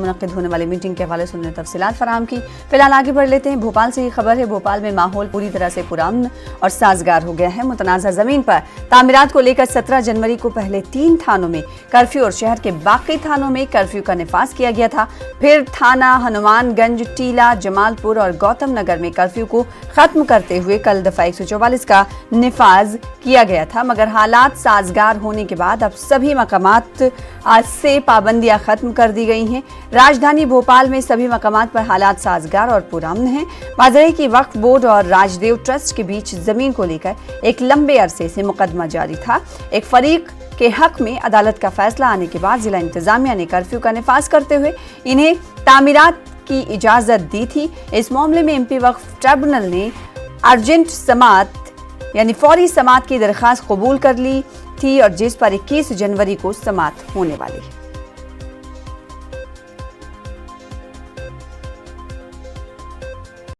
मुनक्किद होने वाली मीटिंग के हवाले से उन्होंने तफसीलात फराहम की। फिलहाल आगे बढ़ लेते हैं। भोपाल से ये खबर है, भोपाल में माहौल पूरी तरह से पुरअमन और साजगार हो गया है। मुतनाज़ा जमीन पर तामीरात को लेकर 17 जनवरी को पहले 3 थानों में कर्फ्यू और शहर के बाकी थानों में कर्फ्यू का निफाज किया गया था। फिर थाना हनुमानगंज, टीला, जमालपुर और गौतम नगर में कर्फ्यू को खत्म करते हुए कल दफा 144 का निफाज किया गया था, मगर हालात साजगार होने के बाद अब सभी मकामात आज से पाबंदियां खत्म कर दी गई हैं। राजधानी भोपाल में सभी मकामात पर हालात साजगार और पुरअमन हैं। वाज़ेह कि वक्फ बोर्ड और राजदेव ट्रस्ट के बीच जमीन को लेकर एक लंबे अरसे से मुकदमा जारी था। एक फरीक के हक में अदालत का फैसला आने के बाद जिला इंतजामिया ने कर्फ्यू का निफाज करते हुए इन्हें तामीरात की इजाजत दी थी। इस मामले में एमपी वक्फ ट्रिब्यूनल ने अर्जेंट समात यानी फौरी समात की दरखास्त कबूल कर ली थी और जिस पर 21 जनवरी को समात होने वाली है।